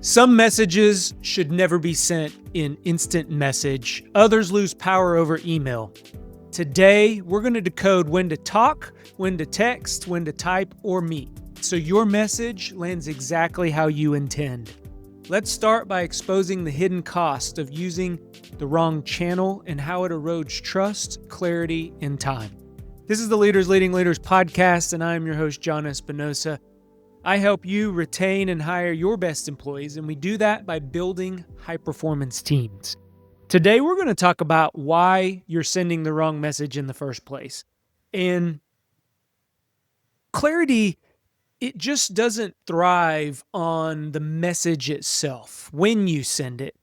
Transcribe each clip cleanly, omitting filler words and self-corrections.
Some messages should never be sent in instant message. Others lose power over email. Today, we're going to decode when to talk, when to text, when to type or meet, so your message lands exactly how you intend. Let's start by exposing the hidden cost of using the wrong channel and how it erodes trust, clarity, and time. This is the Leaders Leading Leaders podcast, and I am your host, John Espinosa. I help you retain and hire your best employees, and we do that by building high-performance teams. Today, we're going to talk about why you're sending the wrong message in the first place. And clarity, it just doesn't thrive on the message itself when you send it.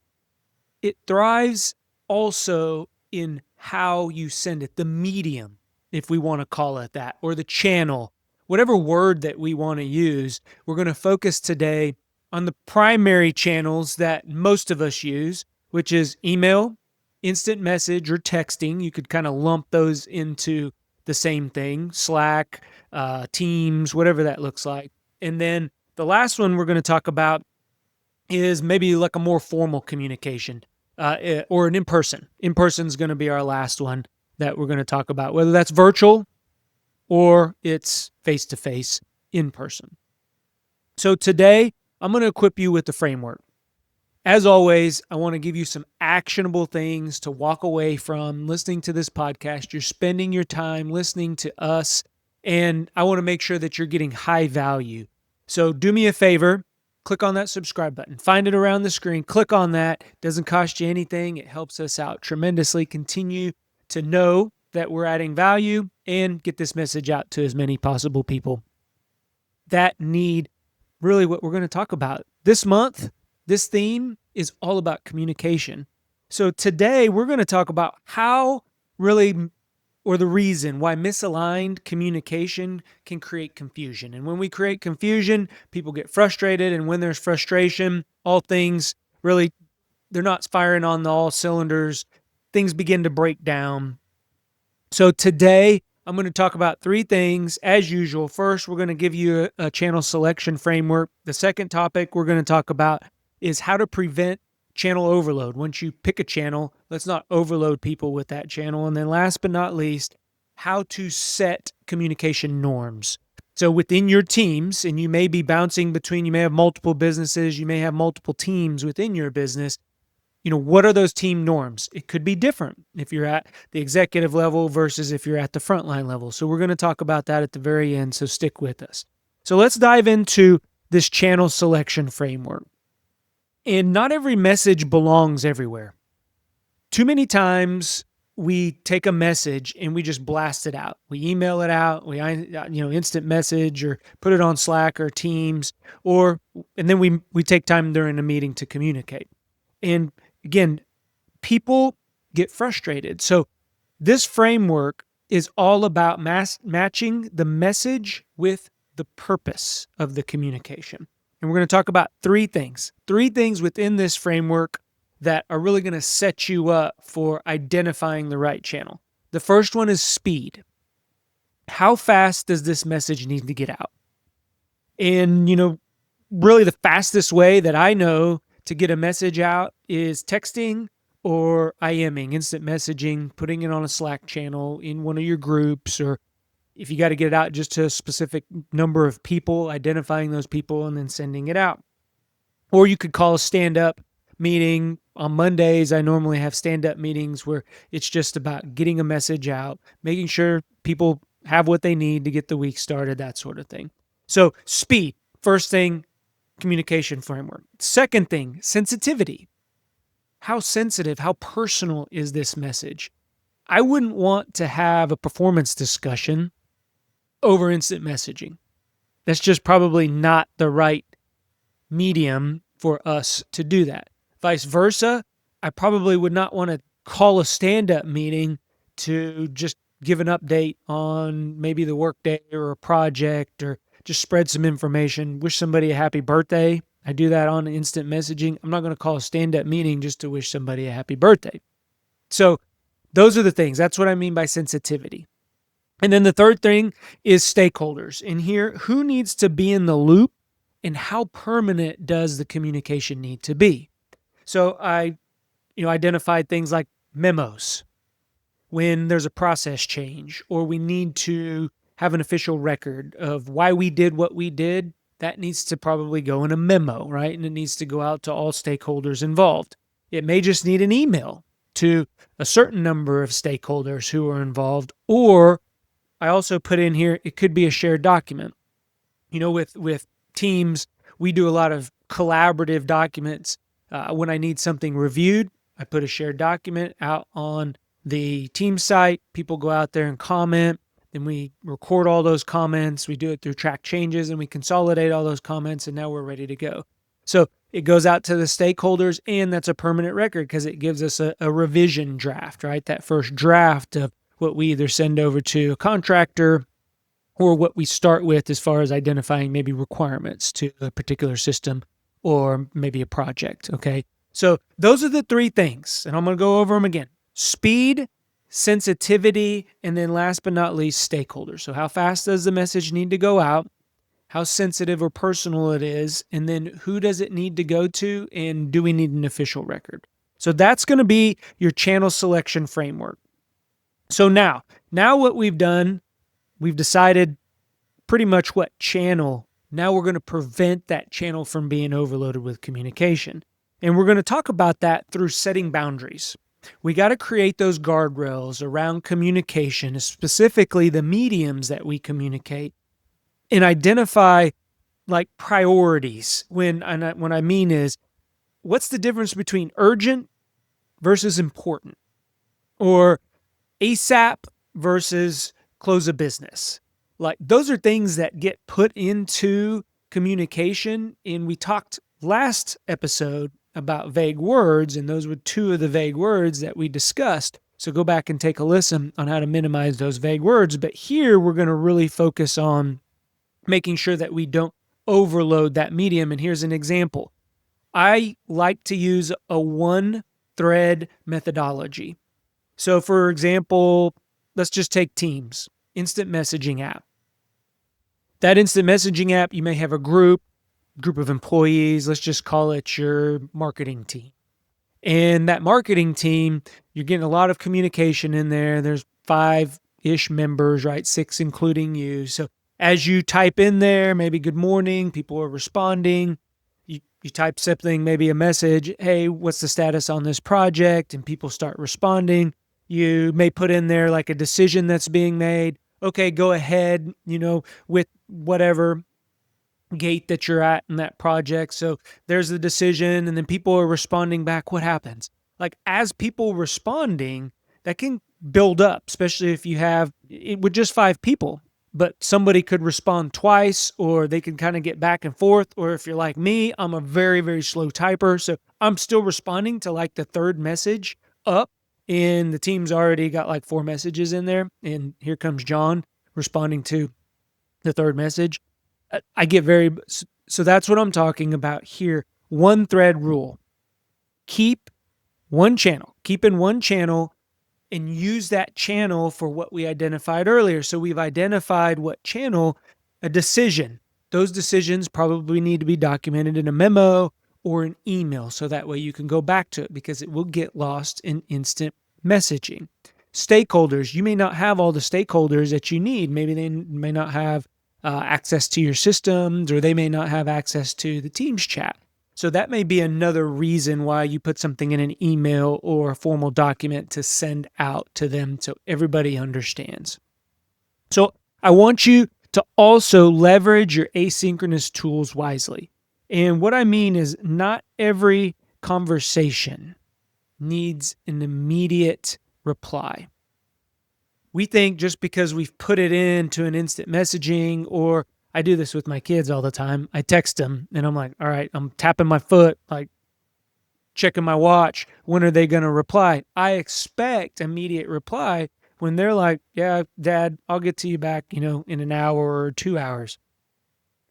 It thrives also in how you send it, the medium, if we want to call it that, or the channel. Whatever word that we want to use, we're going to focus today on the primary channels that most of us use, which is email, instant message, or texting. You could kind of lump those into the same thing, Slack, Teams, whatever that looks like. And then the last one we're going to talk about is maybe like a more formal communication or an in-person. In-person is going to be our last one that we're going to talk about, whether that's virtual or it's face-to-face in person. So today, I'm going to equip you with the framework. As always, I want to give you some actionable things to walk away from listening to this podcast. You're spending your time listening to us, and I want to make sure that you're getting high value. So do me a favor, click on that subscribe button. Find it around the screen. Click on that. It doesn't cost you anything. It helps us out tremendously. Continue to know that we're adding value and get this message out to as many possible people that need really what we're going to talk about. This month, this theme is all about communication. So today we're going to talk about how really, or the reason why misaligned communication can create confusion. And when we create confusion, people get frustrated. And when there's frustration, all things really, they're not firing on all cylinders. Things begin to break down. So today, I'm going to talk about three things as usual. First, we're going to give you a channel selection framework. The second topic we're going to talk about is how to prevent channel overload. Once you pick a channel, let's not overload people with that channel. And then last but not least, how to set communication norms. So within your teams, and you may be bouncing between, you may have multiple businesses, you may have multiple teams within your business. What are those team norms? It could be different if you're at the executive level versus if you're at the frontline level. So we're going to talk about that at the very end, so stick with us. So let's dive into this channel selection framework. And not every message belongs everywhere. Too many times we take a message and we just blast it out. We email it out, we instant message or put it on Slack or Teams, and then we take time during a meeting to communicate. And again, people get frustrated. So this framework is all about matching the message with the purpose of the communication. And we're going to talk about three things within this framework that are really going to set you up for identifying the right channel. The first one is speed. How fast does this message need to get out? And, really the fastest way that I know to get a message out is texting or IMing, instant messaging, putting it on a Slack channel in one of your groups, or if you got to get it out just to a specific number of people, identifying those people and then sending it out. Or you could call a stand-up meeting. On Mondays, I normally have stand-up meetings where it's just about getting a message out, making sure people have what they need to get the week started, that sort of thing. So speed, first thing, communication framework. Second thing, sensitivity. How sensitive, how personal is this message? I wouldn't want to have a performance discussion over instant messaging. That's just probably not the right medium for us to do that. Vice versa, I probably would not want to call a stand-up meeting to just give an update on maybe the workday or a project, or just spread some information, wish somebody a happy birthday. I do that on instant messaging. I'm not going to call a stand-up meeting just to wish somebody a happy birthday. So those are the things. That's what I mean by sensitivity. And then the third thing is stakeholders. And here, who needs to be in the loop and how permanent does the communication need to be? So I, identified things like memos when there's a process change or we need to have an official record of why we did what we did. That needs to probably go in a memo, right? And it needs to go out to all stakeholders involved. It may just need an email to a certain number of stakeholders who are involved. Or I also put in here, it could be a shared document. With teams, we do a lot of collaborative documents. When I need something reviewed, I put a shared document out on the team site. People go out there and comment. Then we record all those comments. We do it through track changes and we consolidate all those comments, and now we're ready to go. So it goes out to the stakeholders, and that's a permanent record because it gives us a revision draft, right? That first draft of what we either send over to a contractor or what we start with as far as identifying maybe requirements to a particular system or maybe a project, okay? So those are the three things, and I'm going to go over them again. Speed, sensitivity, and then last but not least, stakeholders. So how fast does the message need to go out? How sensitive or personal it is, and then who does it need to go to, and do we need an official record? So that's going to be your channel selection framework. So now what we've done, we've decided pretty much what channel. Now we're going to prevent that channel from being overloaded with communication. And we're going to talk about that through setting boundaries. We got to create those guardrails around communication, specifically the mediums that we communicate, and identify like priorities. When I mean is, what's the difference between urgent versus important, or ASAP versus close of business? Like, those are things that get put into communication. And we talked last episode about vague words, and those were two of the vague words that we discussed. So go back and take a listen on how to minimize those vague words. But here we're going to really focus on making sure that we don't overload that medium. And here's an example. I like to use a one-thread methodology. So for example, let's just take Teams, instant messaging app. That instant messaging app, you may have a group of employees. Let's just call it your marketing team. And that marketing team, you're getting a lot of communication in there. There's 5-ish members, right? 6 including you. So as you type in there, maybe good morning, people are responding. You type something, maybe a message, hey, what's the status on this project? And people start responding. You may put in there like a decision that's being made. Okay, go ahead, with whatever gate that you're at in that project. So there's the decision, and then people are responding back. What happens? Like, as people responding, that can build up, especially if you have it with just 5 people. But somebody could respond twice, or they can kind of get back and forth. Or if you're like me, I'm a very, very slow typer. So I'm still responding to like the 3rd message up, and the team's already got like 4 messages in there. And here comes John responding to the 3rd message. So that's what I'm talking about here. One thread rule. Keep in one channel and use that channel for what we identified earlier. So we've identified what channel, a decision. Those decisions probably need to be documented in a memo or an email, so that way you can go back to it, because it will get lost in instant messaging. Stakeholders, you may not have all the stakeholders that you need. Maybe they may not have access to your systems, or they may not have access to the Teams chat. So that may be another reason why you put something in an email or a formal document to send out to them so everybody understands. So I want you to also leverage your asynchronous tools wisely. And what I mean is, not every conversation needs an immediate reply. We think just because we've put it into an instant messaging, or I do this with my kids all the time. I text them and I'm like, all right, I'm tapping my foot, like checking my watch. When are they going to reply? I expect immediate reply when they're like, yeah, Dad, I'll get to you back, in an hour or 2 hours.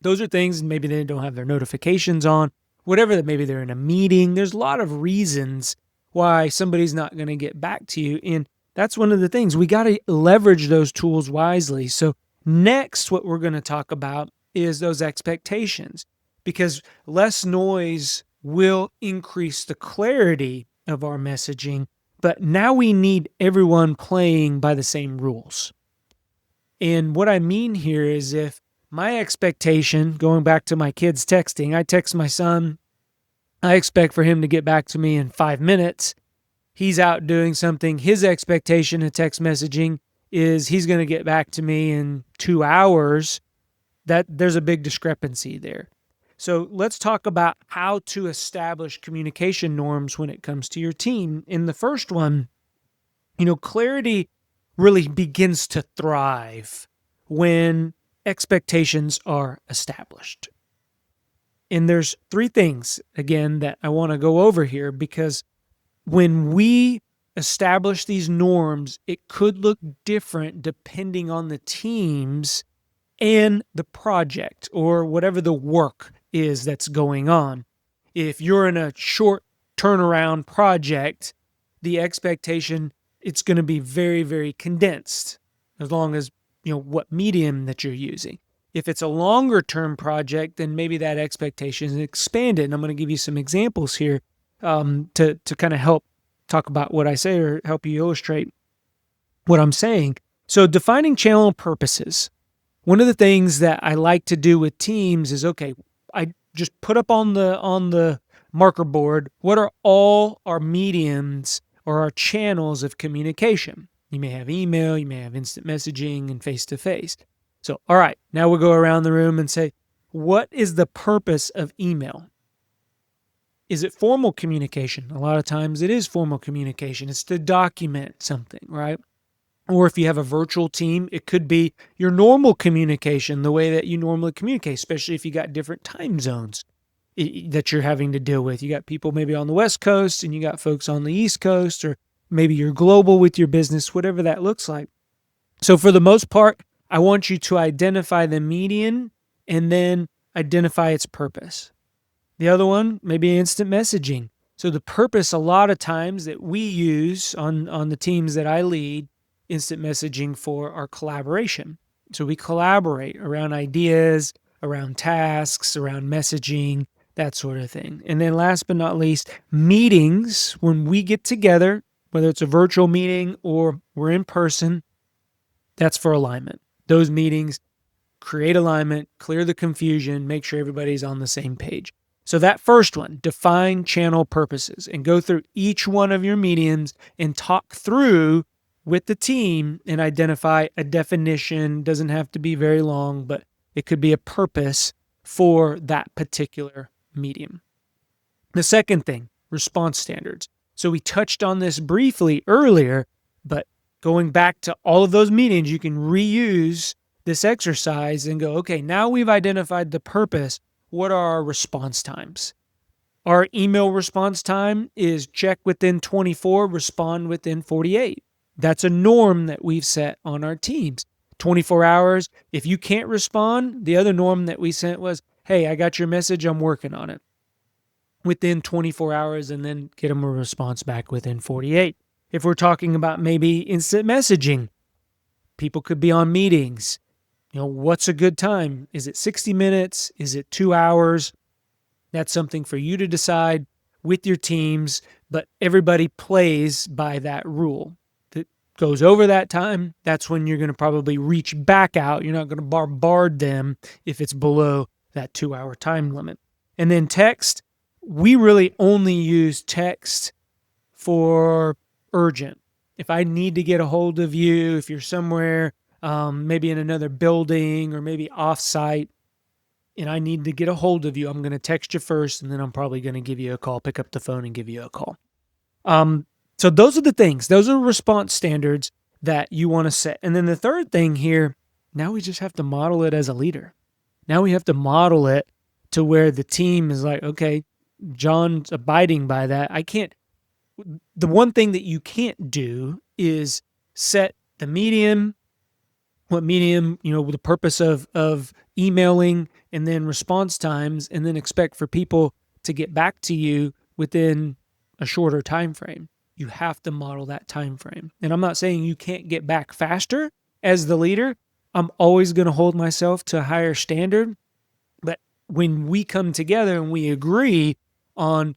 Those are things, maybe they don't have their notifications on, whatever, that maybe they're in a meeting. There's a lot of reasons why somebody's not going to get back to you. And that's one of the things. We got to leverage those tools wisely. So next, what we're going to talk about is those expectations. because less noise will increase the clarity of our messaging, but now we need everyone playing by the same rules. And what I mean here is, if my expectation, going back to my kids texting, I text my son, I expect for him to get back to me in 5 minutes. He's out doing something. His expectation of text messaging is he's going to get back to me in 2 hours. That there's a big discrepancy there. So let's talk about how to establish communication norms when it comes to your team. In the first one, clarity really begins to thrive when expectations are established. And there's three things, again, that I want to go over here, because when we establish these norms, it could look different depending on the teams and the project or whatever the work is that's going on. If you're in a short turnaround project, the expectation, it's going to be very, very condensed, as long as what medium that you're using. If it's a longer term project, then maybe that expectation is expanded. And I'm going to give you some examples here to kind of help talk about what I say, or help you illustrate what I'm saying. So defining channel purposes. One of the things that I like to do with teams is, okay, I just put up on the marker board, what are all our mediums or our channels of communication? You may have email, you may have instant messaging and face-to-face. So, all right, now we'll go around the room and say, what is the purpose of email? Is it formal communication? A lot of times it is formal communication. It's to document something, right? Or if you have a virtual team, it could be your normal communication, the way that you normally communicate, especially if you got different time zones that you're having to deal with. You got people maybe on the West Coast and you got folks on the East Coast, or maybe you're global with your business, whatever that looks like. So for the most part, I want you to identify the median and then identify its purpose. The other one, maybe instant messaging. So the purpose, a lot of times that we use on the teams that I lead, instant messaging for our collaboration. So we collaborate around ideas, around tasks, around messaging, that sort of thing. And then last but not least, meetings. When we get together, whether it's a virtual meeting or we're in person, that's for alignment. Those meetings create alignment, clear the confusion, make sure everybody's on the same page. So that first one, define channel purposes, and go through each one of your mediums and talk through with the team and identify a definition. Doesn't have to be very long, but it could be a purpose for that particular medium. The second thing, response standards. So we touched on this briefly earlier, but going back to all of those meetings, you can reuse this exercise and go, okay, now we've identified the purpose. What are our response times? Our email response time is check within 24, respond within 48. That's a norm that we've set on our teams. 24 hours. If you can't respond, the other norm that we sent was, hey, I got your message, I'm working on it. Within 24 hours, and then get them a response back within 48. If we're talking about maybe instant messaging, people could be on meetings. What's a good time? Is it 60 minutes? Is it 2 hours? That's something for you to decide with your teams, but everybody plays by that rule. If it goes over that time, that's when you're going to probably reach back out. You're not going to bombard them if it's below that 2-hour time limit. And then text, we really only use text for urgent. If I need to get a hold of you, if you're somewhere, maybe in another building or maybe off-site, and I need to get a hold of you, I'm going to text you first, and then I'm probably going to give you a call, pick up the phone and give you a call. So those are the things. Those are response standards that you want to set. And then the third thing here, now we just have to model it as a leader. Now we have to model it to where the team is like, okay, John's abiding by that. The one thing that you can't do is set the medium, the purpose of emailing, and then response times, and then expect for people to get back to you within a shorter time frame. You have to model that time frame. And I'm not saying you can't get back faster as the leader. I'm always going to hold myself to a higher standard. But when we come together and we agree on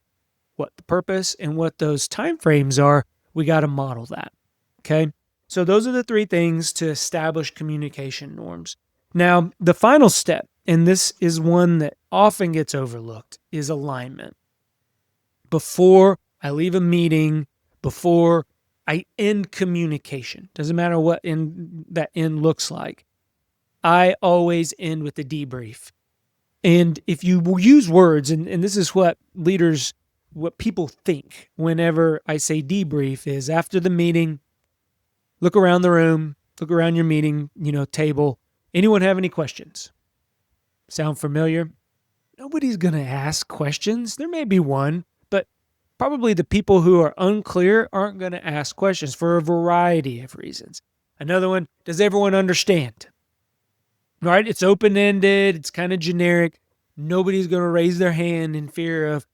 what the purpose and what those timeframes are, we got to model that. Okay. So those are the three things to establish communication norms. Now, the final step, and this is one that often gets overlooked, is alignment. Before I leave a meeting, before I end communication, doesn't matter what that end looks like, I always end with a debrief. And if you use words, and this is what people think whenever I say debrief, is after the meeting, look around the room, look around your meeting, table. Anyone have any questions? Sound familiar? Nobody's going to ask questions. There may be one, but probably the people who are unclear aren't going to ask questions for a variety of reasons. Another one, does everyone understand? Right? It's open-ended. It's kind of generic. Nobody's going to raise their hand in fear of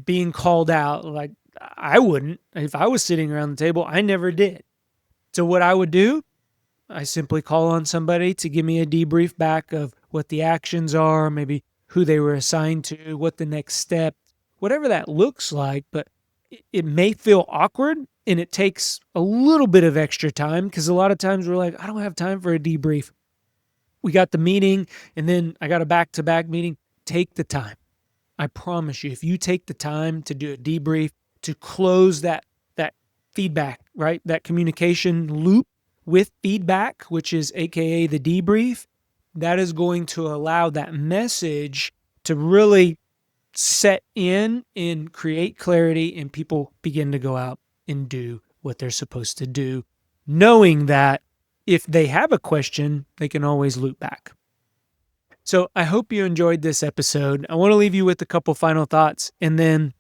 being called out. Like I wouldn't. If I was sitting around the table, I never did. So what I would do, I simply call on somebody to give me a debrief back of what the actions are, maybe who they were assigned to, what the next step, whatever that looks like. But it may feel awkward, and it takes a little bit of extra time because a lot of times we're like, I don't have time for a debrief. We got the meeting, and then I got a back-to-back meeting. Take the time. I promise you, if you take the time to do a debrief, to close that feedback, right? That communication loop with feedback, which is AKA the debrief, that is going to allow that message to really set in and create clarity, and people begin to go out and do what they're supposed to do, knowing that if they have a question, they can always loop back. So I hope you enjoyed this episode. I want to leave you with a couple final thoughts and then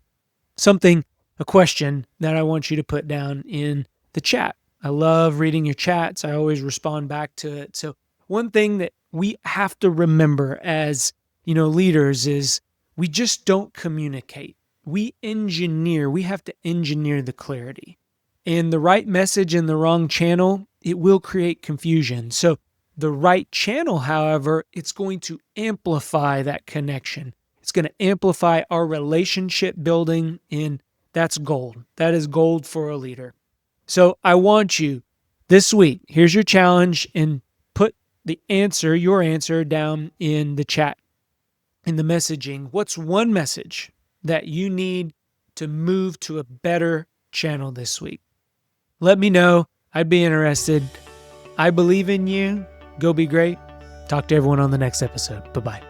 a question that I want you to put down in the chat. I love reading your chats. I always respond back to it. So one thing that we have to remember as, leaders is we just don't communicate. We have to engineer the clarity. And the right message in the wrong channel, it will create confusion. So the right channel, however, it's going to amplify that connection. It's going to amplify our relationship building, and that's gold. That is gold for a leader. So I want you this week, here's your challenge, and put your answer down in the chat, in the messaging. What's one message that you need to move to a better channel this week? Let me know. I'd be interested. I believe in you. Go be great. Talk to everyone on the next episode. Bye-bye.